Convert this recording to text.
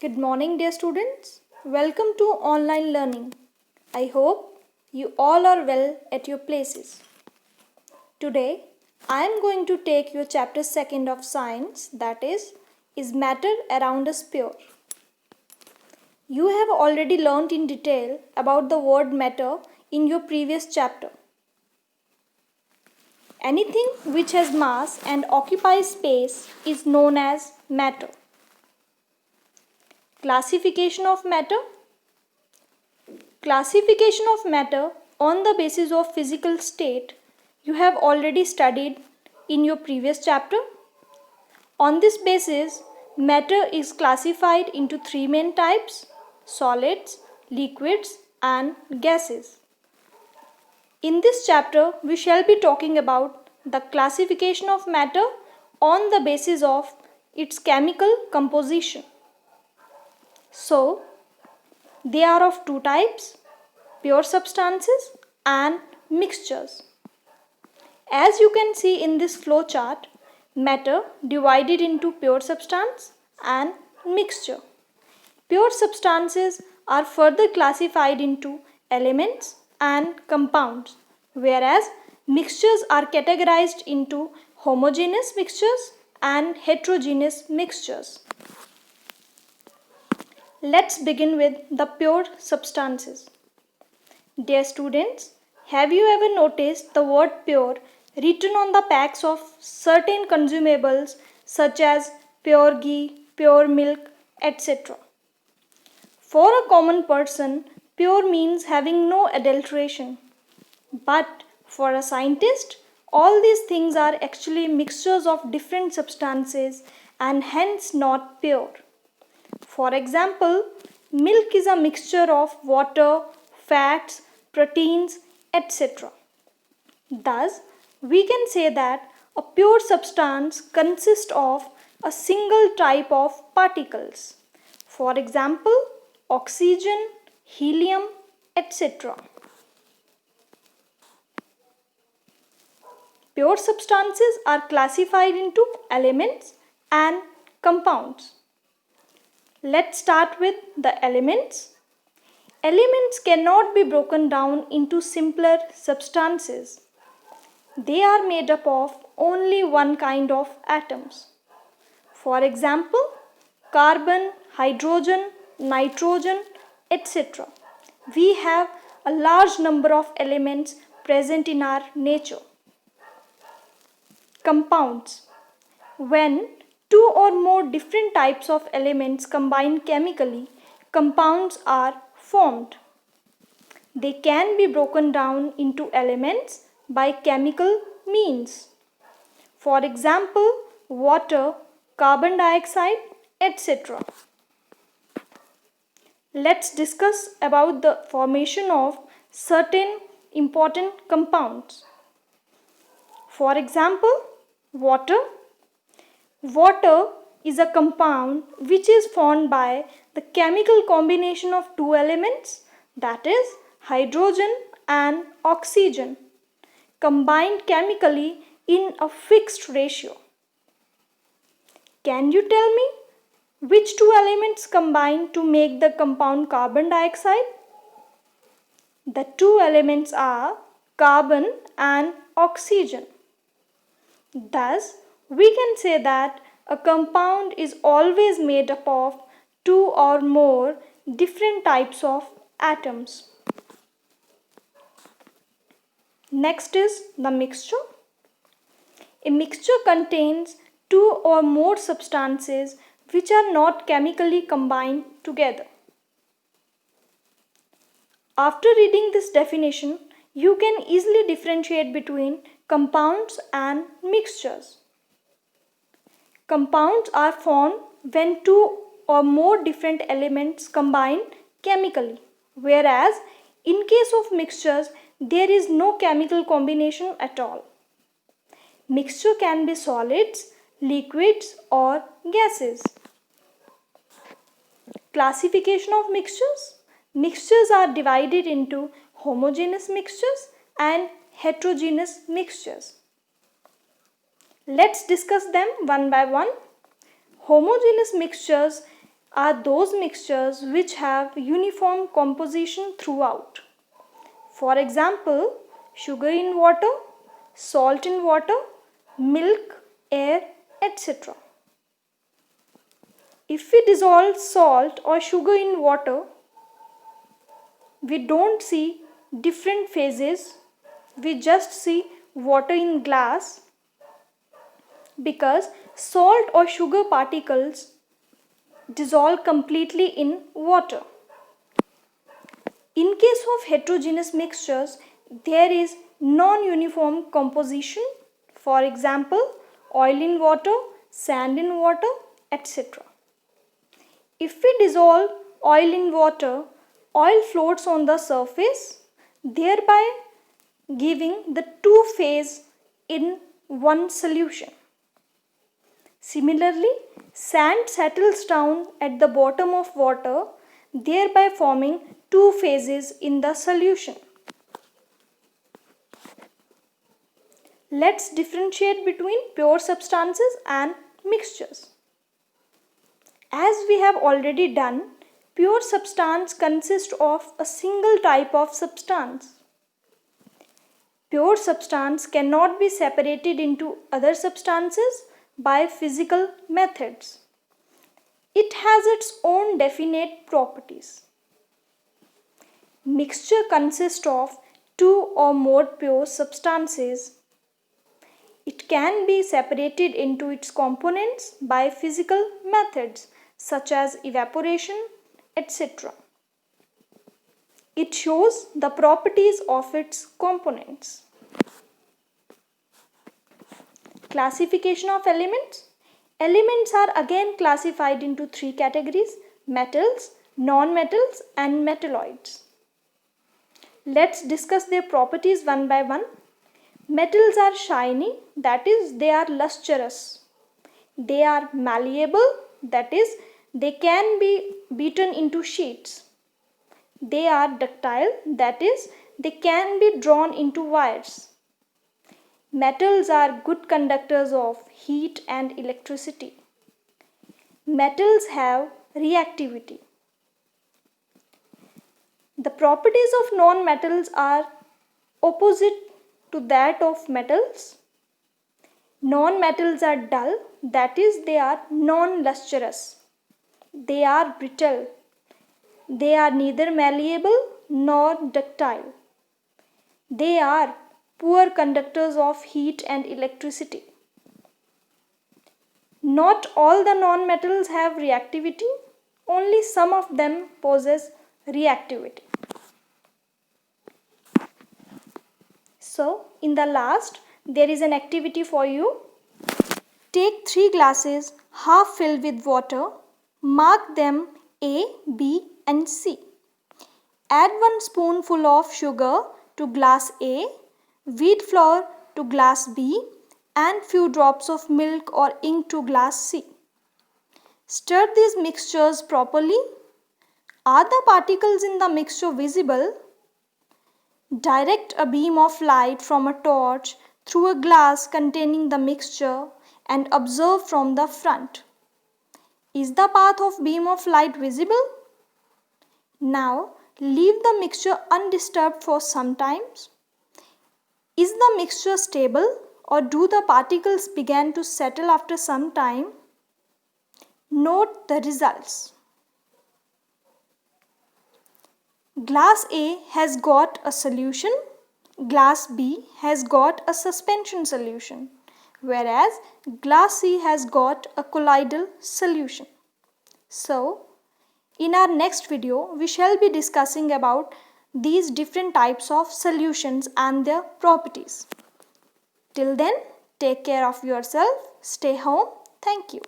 Good morning, dear students. Welcome to online learning. I hope you all are well at your places. Today, I am going to take your chapter 2nd of science, that is matter around us pure? You have already learnt in detail about the word matter in your previous chapter. Anything which has mass and occupies space is known as matter. Classification of matter. Classification of matter on the basis of physical state you have already studied in your previous chapter. On this basis, matter is classified into three main types: solids, liquids, and gases. In this chapter, we shall be talking about the classification of matter on the basis of its chemical composition. So, they are of two types: pure substances and mixtures. As you can see in this flow chart, matter divided into pure substance and mixture. Pure substances are further classified into elements and compounds, whereas mixtures are categorized into homogeneous mixtures and heterogeneous mixtures. Let's begin with the pure substances. Dear students, have you ever noticed the word pure written on the packs of certain consumables such as pure ghee, pure milk, etc.? For a common person, pure means having no adulteration. But for a scientist, all these things are actually mixtures of different substances and hence not pure. For example, milk is a mixture of water, fats, proteins, etc. Thus, we can say that a pure substance consists of a single type of particles. For example, oxygen, helium, etc. Pure substances are classified into elements and compounds. Let's start with the elements. Elements cannot be broken down into simpler substances. They are made up of only one kind of atoms. For example, carbon, hydrogen, nitrogen, etc. We have a large number of elements present in our nature. Compounds. When two or more different types of elements combine chemically, compounds are formed. They can be broken down into elements by chemical means. For example, water, carbon dioxide, etc. Let's discuss about the formation of certain important compounds. For example, water. Water is a compound which is formed by the chemical combination of two elements, that is hydrogen and oxygen, combined chemically in a fixed ratio. Can you tell me which two elements combine to make the compound carbon dioxide? The two elements are carbon and oxygen. Thus, we can say that a compound is always made up of two or more different types of atoms. Next is the mixture. A mixture contains two or more substances which are not chemically combined together. After reading this definition, you can easily differentiate between compounds and mixtures. Compounds are formed when two or more different elements combine chemically, whereas in case of mixtures, there is no chemical combination at all. Mixture can be solids, liquids, or gases. Classification of mixtures. Mixtures are divided into homogeneous mixtures and heterogeneous mixtures. Let's discuss them one by one. Homogeneous mixtures are those mixtures which have uniform composition throughout. For example, sugar in water, salt in water, milk, air, etc. If we dissolve salt or sugar in water, we don't see different phases, we just see water in glass, because salt or sugar particles dissolve completely in water. In case of heterogeneous mixtures, there is non-uniform composition. For example, oil in water, sand in water, etc. If we dissolve oil in water, oil floats on the surface, thereby giving the two phase in one solution. Similarly, sand settles down at the bottom of water, thereby forming two phases in the solution. Let's differentiate between pure substances and mixtures. As we have already done, pure substance consists of a single type of substance. Pure substance cannot be separated into other substances by physical methods. It has its own definite properties. Mixture consists of two or more pure substances. It can be separated into its components by physical methods such as evaporation, etc. It shows the properties of its components. Classification of elements. Elements are again classified into three categories: metals, non-metals, and metalloids. Let's discuss their properties one by one. Metals are shiny, that is, they are lustrous. They are malleable, that is, they can be beaten into sheets. They are ductile, that is, they can be drawn into wires. Metals are good conductors of heat and electricity. Metals have reactivity. The properties of non-metals are opposite to that of metals. Non-metals are dull, that is, they are non-lustrous. They are brittle. They are neither malleable nor ductile. They are poor conductors of heat and electricity. Not all the non-metals have reactivity, only some of them possess reactivity. So, in the last, there is an activity for you. Take 3 glasses half filled with water, mark them A, B and C. Add 1 spoonful of sugar to glass A, wheat flour to glass B and few drops of milk or ink to glass C. Stir these mixtures properly. Are the particles in the mixture visible? Direct a beam of light from a torch through a glass containing the mixture and observe from the front. Is the path of beam of light visible? Now leave the mixture undisturbed for some time. Is the mixture stable or do the particles begin to settle after some time? Note the results. Glass A has got a solution, glass B has got a suspension solution, whereas glass C has got a colloidal solution. So, in our next video, we shall be discussing about these different types of solutions and their properties. Till then, take care of yourself, stay home, thank you.